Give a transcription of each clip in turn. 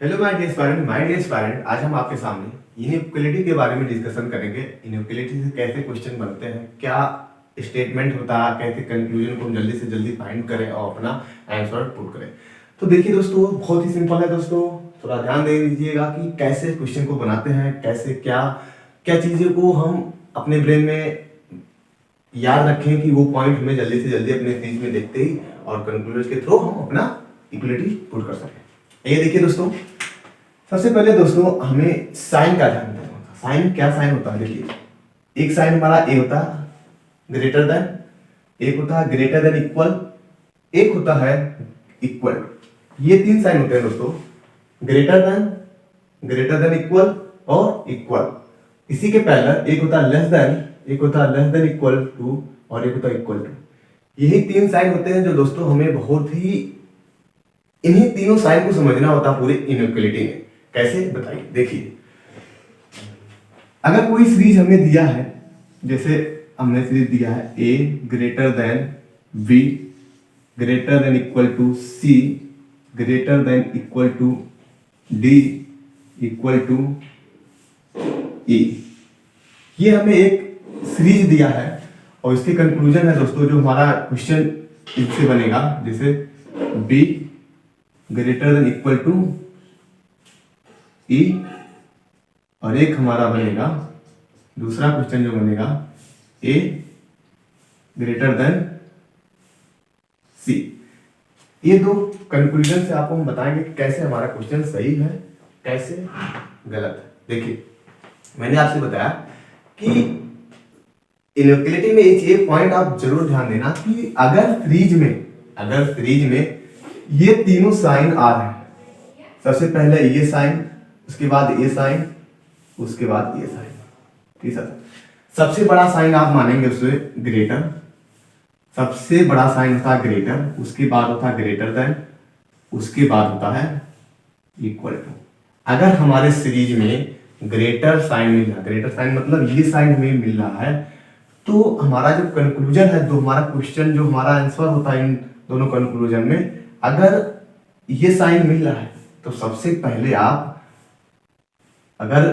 Hello my dear student, आज हम आपके सामने इनइक्वालिटी के बारे में डिस्कशन करेंगे। इनइक्वालिटी से कैसे क्वेश्चन बनते हैं, क्या स्टेटमेंट होता है, कैसे कंक्लूजन को हम जल्दी से जल्दी फाइंड करें और अपना आंसर पुट करें। तो देखिए दोस्तों, बहुत ही सिंपल है दोस्तों, थोड़ा ध्यान दे दीजिएगा कि कैसे क्वेश्चन को बनाते हैं, कैसे क्या क्या चीज़ों को हम अपने ब्रेन में याद रखें कि वो पॉइंट हमें जल्दी से जल्दी अपने सीरीज में देखते ही और कंक्लूजन के थ्रू हम अपना इक्वलिटी पुट कर सकें। ये देखिए दोस्तों, सबसे पहले दोस्तों हमें साइन का ध्यान देना होता है। साइन क्या साइन होता है, देखिए एक साइन हमारा ए होता है ग्रेटर देन, एक होता है ग्रेटर देन इक्वल, एक होता है इक्वल। ये तीन साइन होते हैं दोस्तों, ग्रेटर देन इक्वल और इक्वल। इसी के पहले एक होता है लेस देन, एक होता है लेस देन इक्वल टू और एक होता है इक्वल टू। यही तीन साइन होते हैं जो दोस्तों हमें बहुत ही इन्हीं तीनों साइन को समझना होता है पूरे इनइक्वालिटी में। कैसे बताइए, देखिए अगर कोई सीरीज हमें दिया है, जैसे हमने सीरीज दिया है A greater than B greater than equal to C greater than equal to D equal to E. ये हमें एक सीरीज दिया है और इसकी कंक्लूजन है दोस्तों, जो हमारा क्वेश्चन इससे बनेगा, जैसे B greater than equal to E, और एक हमारा बनेगा दूसरा क्वेश्चन जो बनेगा ए ग्रेटर देन सी। ये दो कंक्लूजन से आपको हम बताएंगे कि कैसे हमारा क्वेश्चन सही है, कैसे गलत है। देखिए मैंने आपसे बताया कि इनइक्वालिटी में एक पॉइंट आप जरूर ध्यान देना कि अगर सीरीज में ये तीनों साइन आ रहे हैं, सबसे पहले ये साइन, उसके बाद ये साइन, उसके बाद ये साइन, ठीक है। सबसे बड़ा साइन आप मानेंगे उसे ग्रेटर, सबसे बड़ा साइन होता है ग्रेटर, उसके बाद होता है ग्रेटर देन, उसके बाद होता है इक्वल टू। अगर हमारे सीरीज में ग्रेटर साइन मिल रहा है, ग्रेटर साइन मतलब ये साइन हमें मिल रहा है, तो हमारा जो कंक्लूजन है, तो हमारा क्वेश्चन जो हमारा आंसर होता है इन दोनों कंक्लूजन में, अगर ये साइन मिल रहा है तो सबसे पहले आप अगर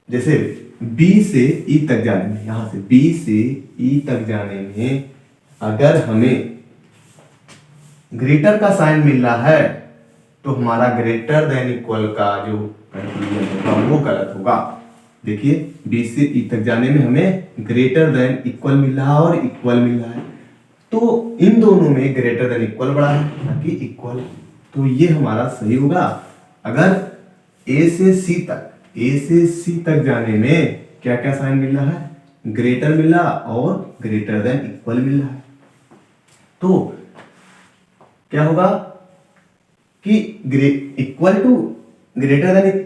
जैसे B से E तक जाने में, यहां से B से E तक जाने में अगर हमें ग्रेटर का साइन मिल रहा है तो हमारा ग्रेटर देन इक्वल का जो कंक्लूजन होगा वो गलत होगा। देखिए B से E तक जाने में हमें ग्रेटर देन इक्वल मिल रहा है और इक्वल मिल रहा है, तो इन दोनों में ग्रेटर देन इक्वल बड़ा है ना कि इक्वल, तो ये हमारा सही होगा। अगर A से C तक जाने में क्या क्या साइन मिल रहा है, ग्रेटर मिल रहा और ग्रेटर देन इक्वल मिल रहा है, तो क्या होगा कि इक्वल टू ग्रेटर देन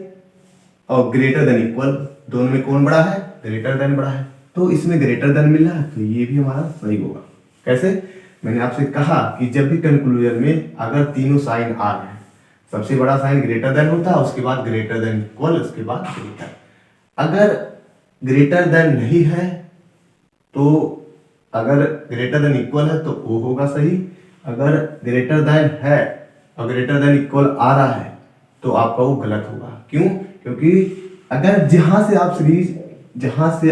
और ग्रेटर देन इक्वल, दोनों में कौन बड़ा है, ग्रेटर देन बड़ा है, तो इसमें ग्रेटर देन मिल रहा है, तो ये भी हमारा सही होगा। कैसे, मैंने आपसे कहा कि जब भी कंक्लूजन में अगर तीनों साइन आ रहे हैं, सबसे बड़ा साइन ग्रेटर देन होता है, उसके बाद ग्रेटर देन इक्वल, उसके बाद ग्रेटर। अगर ग्रेटर देन नहीं है तो, अगर ग्रेटर देन इक्वल है तो वो होगा सही, अगर ग्रेटर देन है और ग्रेटर देन इक्वल आ रहा है तो आपका वो गलत होगा। क्यों? क्योंकि अगर जहां से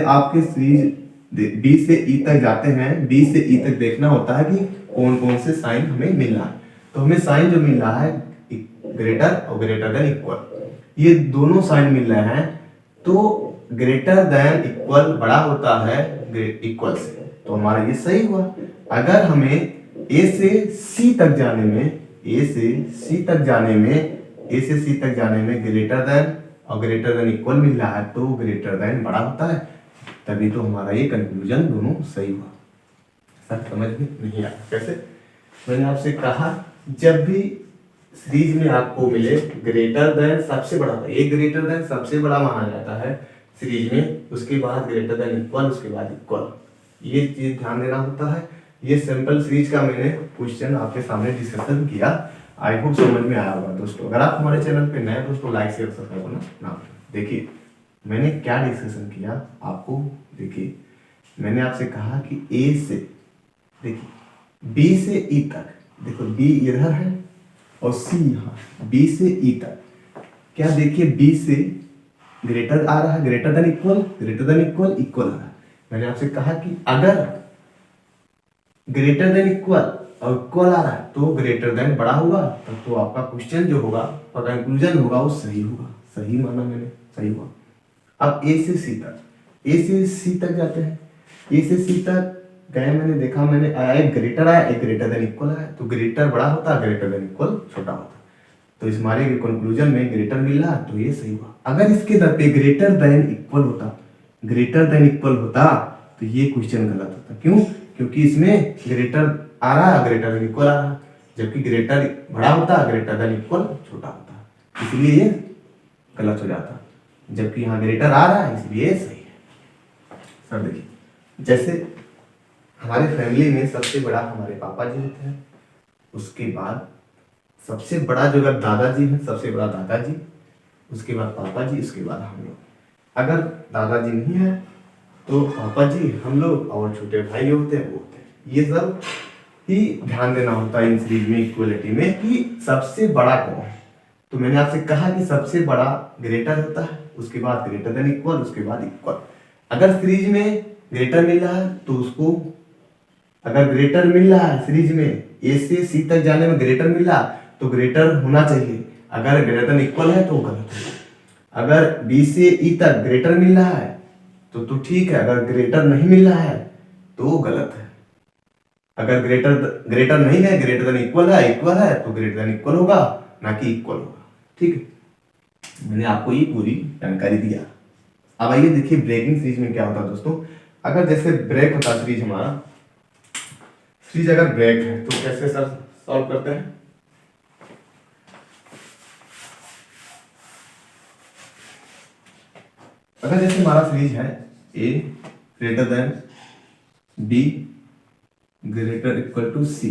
आपके सीरीज B से E तक जाते हैं, B से E तक देखना होता है कि कौन कौन से साइन हमें मिल रहा है, तो हमें साइन जो मिल रहा है ग्रेटर और ग्रेटर देन इक्वल, ये दोनों साइन मिल रहे हैं, तो ग्रेटर देन इक्वल बड़ा होता है इक्वल से, तो हमारा ये सही हुआ। अगर हमें A से C तक जाने में ग्रेटर देन और ग्रेटर देन इक्वल मिल रहा है, तो ग्रेटर देन बड़ा होता है, तभी तो हमारा ये कंक्लूजन दोनों सही हुआ। सर समझ में नहीं आया कैसे? मैंने आपसे कहा जब भी सीरीज में आपको मिले ग्रेटर देन सबसे बड़ा, एक ग्रेटर देन सबसे बड़ा माना जाता है सीरीज में, उसके बाद ग्रेटर देन इक्वल, उसके बाद इक्वल, ये चीज ध्यान देना होता है। ये सिंपल सीरीज का मैंने क्वेश्चन आपके सामने डिस्कशन किया, आई होप समझ में आया होगा दोस्तों। अगर आप हमारे चैनल पे नए दोस्तों, लाइक शेयर सब्सक्राइब करना ना भूलें। देखिए मैंने क्या डिस्कशन किया आपको, देखिए मैंने आपसे कहा कि A से, देखिए B से E तक, देखो B इधर है और C यहाँ, B से E तक क्या देखिए बी से ग्रेटर आ रहा है, greater than equal, greater than equal, equal आ रहा है। मैंने आपसे कहा कि अगर ग्रेटर देन इक्वल और इक्वल आ रहा है तो ग्रेटर देन बड़ा होगा, तब तो आपका क्वेश्चन जो होगा और कंक्लूजन होगा वो सही होगा। सही माना मैंने, सही हुआ। अब ए से सी तक, ए से सी तक जाते हैं। ए से सी तक गए, मैंने देखा, मैंने आया एक ग्रेटर आया, एक ग्रेटर देन इक्वल आया। तो ग्रेटर बड़ा होता है, ग्रेटर देन इक्वल छोटा होता। तो इस हमारे कंक्लूजन में ग्रेटर मिल रहा तो ये सही हुआ। अगर इसके दर पे ग्रेटर देन इक्वल होता, ग्रेटर देन इक्वल होता तो ये क्वेश्चन गलत होता। क्यों? क्योंकि इसमें ग्रेटर आ रहा है, ग्रेटर देन इक्वल आ रहा, जबकि ग्रेटर बड़ा होता, ग्रेटर देन इक्वल छोटा होता, इसलिए ये गलत हो जाता। जबकि यहाँ ग्रेटर आ रहा है इसलिए सही है। सर देखिए, जैसे हमारे फैमिली में सबसे बड़ा हमारे पापा जी होते हैं, उसके बाद सबसे बड़ा जो अगर दादाजी है, सबसे बड़ा दादाजी, उसके बाद पापा जी, उसके बाद हम लोग। अगर दादाजी नहीं है तो पापा जी, हम लोग और छोटे भाई होते हैं वो होते हैं। ये सब ही ध्यान देना होता है इन सीरीज में, इक्वलिटी में, कि सबसे बड़ा कौन है। तो मैंने आपसे कहा कि सबसे बड़ा ग्रेटर होता है, उसके बाद ग्रेटर देन इक्वल, उसके बाद इक्वल। अगर सीरीज में ग्रेटर मिल रहा है तो उसको, अगर ग्रेटर मिल रहा है सीरीज में, ए से सी तक जाने में ग्रेटर मिल रहा तो ग्रेटर होना चाहिए। अगर ग्रेटर देन इक्वल है तो गलत है। अगर बी से ई तक ग्रेटर मिल रहा है तो ठीक है, अगर ग्रेटर नहीं मिल रहा है तो गलत है। अगर ग्रेटर नहीं है, ग्रेटर देन इक्वल है तो ग्रेटर देन इक्वल होगा, ना कि इक्वल होगा। ठीक है, मैंने आपको ये पूरी जानकारी दिया। अब आइए देखिए ब्रेकिंग सीरीज में क्या होता है दोस्तों। अगर जैसे ब्रेक होता है सीरीज, हमारा सीरीज अगर ब्रेक है तो कैसे सर सॉल्व करते हैं। अगर जैसे हमारा सीरीज है A greater than B greater equal to C,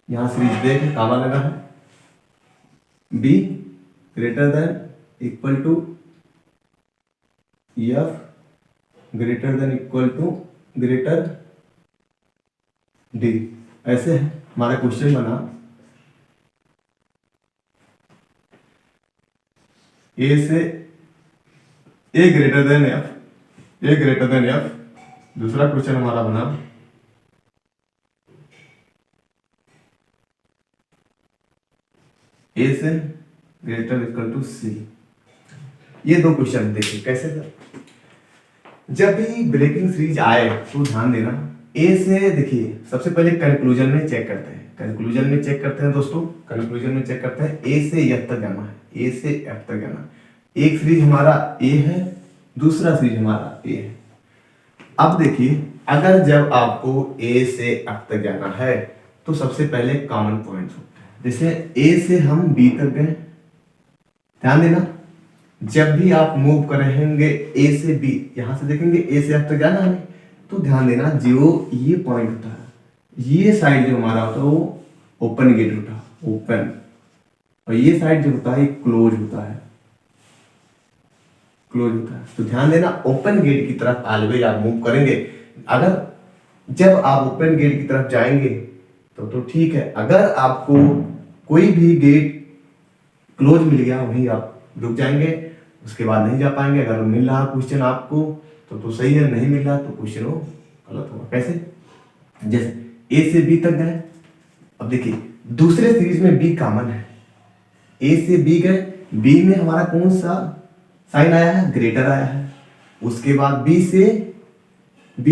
यहां सीरीज ब्रेक है, कामा लगा है, B greater than equal to F greater than equal to greater D, ऐसे है हमारा क्वेश्चन बना। ए से A greater than F, A greater than F, दूसरा क्वेश्चन हमारा बना ए से ग्रेटर इक्वल टू सी। ये दो क्वेश्चन देखिए कैसे सर। जब भी ब्रेकिंग सीरीज आए तो ध्यान देना, ए से देखिए सबसे पहले कंक्लूजन में चेक करते हैं, कंक्लूजन में चेक करते हैं दोस्तों, कंक्लूजन में चेक करते हैं ए से एफ तक जाना है, ए से एफ तक जाना। एक सीरीज हमारा ए है, दूसरा सीरीज हमारा ए है। अब देखिए अगर जब आपको ए से एफ तक जाना है तो सबसे पहले कॉमन पॉइंट्स होते हैं। जैसे ए से हम बी तक गए, ध्यान देना जब भी आप मूव करेंगे ए से बी, यहां से देखेंगे ए से एफ तक जाना है, तो ध्यान देना जो ये पॉइंट होता है, ये साइड जो हमारा होता है वो ओपन गेट होता है, ओपन, और ये साइड जो होता है क्लोज होता है, क्लोज होता है। तो ध्यान देना ओपन गेट की तरफ ऑलवेज आप मूव करेंगे। अगर जब आप ओपन गेट की तरफ जाएंगे तो ठीक है, अगर आपको कोई भी गेट क्लोज मिल गया वहीं आप रुक जाएंगे, उसके बाद नहीं जा पाएंगे। अगर मिल रहा क्वेश्चन आपको तो सही है, नहीं मिल रहा तो क्वेश्चन वो गलत होगा। कैसे? जैसे ए से बी तक गए, अब देखिए दूसरे सीरीज में बी कॉमन है, ए से बी गए, बी में हमारा कौन सा साइन आया है? ग्रेटर आया है। उसके बाद बी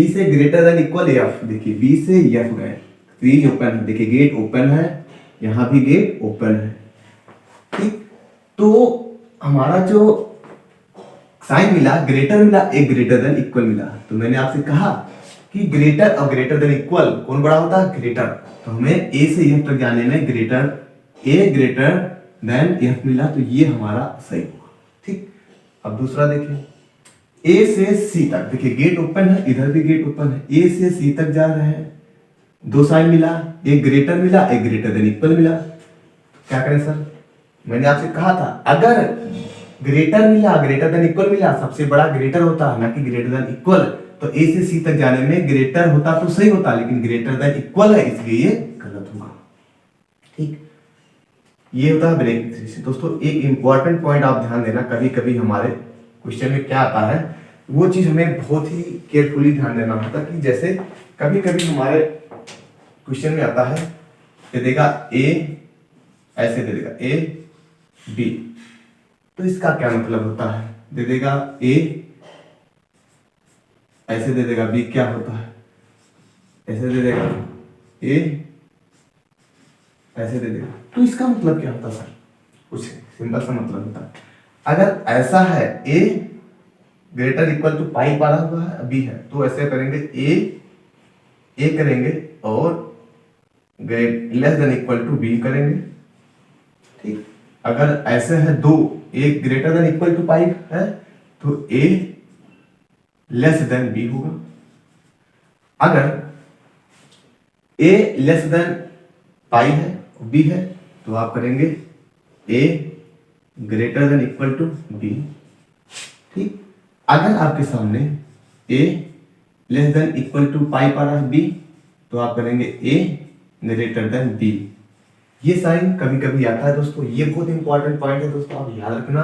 से ग्रेटर देन इक्वल एफ, देखिए बी से एफ गए, सीरीज ओपन है, देखिए गेट ओपन है, यहां भी गेट ओपन है। ठीक, तो हमारा जो साइन मिला ग्रेटर मिला, एक ग्रेटर देन इक्वल मिला। तो मैंने आपसे कहा कि ग्रेटर और ग्रेटर देन इक्वल कौन बड़ा होता है? ग्रेटर। तो हमें ए से एफ तक जाने में ग्रेटर, ए ग्रेटर देन एफ मिला, तो ये हमारा सही हुआ। ठीक, अब दूसरा देखिए ए से सी तक, देखिए गेट ओपन है, इधर भी गेट ओपन है, ए से सी तक जा रहे हैं, दो साइन मिला, एक ग्रेटर मिला, एक ग्रेटर देन इक्वल मिला। क्या करें सर? मैंने आपसे कहा था अगर ग्रेटर मिला, ग्रेटर देन इक्वल मिला, सबसे बड़ा ग्रेटर होता है ना कि ग्रेटर देन इक्वल, तो ए से सी तक जाने में ग्रेटर होता तो सही होता, लेकिन ग्रेटर देन इक्वल है इसलिए ये गलत हुआ। ठीक, ये होता है ब्रेकिंग सीरीज। दोस्तों एक इंपॉर्टेंट पॉइंट आप ध्यान देना, कभी कभी हमारे क्वेश्चन में क्या आता है वो चीज हमें बहुत ही केयरफुली ध्यान देना होता है कि जैसे कभी कभी हमारे क्वेश्चन में आता है दे देगा ए, ऐसे दे देगा ए बी, तो इसका क्या मतलब होता है, दे देगा ए ऐसे दे देगा बी, क्या होता है ऐसे दे देगा ए ऐसे दे देगा, तो इसका मतलब क्या होता है सर, कुछ सिंपल सा मतलब होता है। अगर ऐसा है ए ग्रेटर इक्वल टू पाई पड़ा हुआ है बी है, तो ऐसे करेंगे ए करेंगे और less than equal to b करेंगे, ठीक। अगर ऐसे है दो, a greater than equal to pi है तो ए लेस देन बी होगा। अगर ए लेस देन पाई है बी है तो आप करेंगे A greater than equal to B, ठीक। अगर आपके सामने A less than equal to पाई पा रहा है बी तो आप करेंगे ए ग्रेटर देन बी। ये साइन कभी कभी आता है दोस्तों, ये बहुत इंपॉर्टेंट पॉइंट है दोस्तों, आप याद रखना।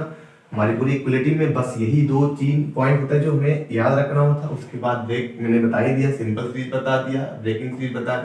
हमारी पूरी इक्वलिटी में बस यही 2-3 पॉइंट होता है जो हमें याद रखना होता है। उसके बाद ब्रेक मैंने बता ही दिया, सिंपल सीरीज बता दिया, ब्रेकिंग सीरीज बता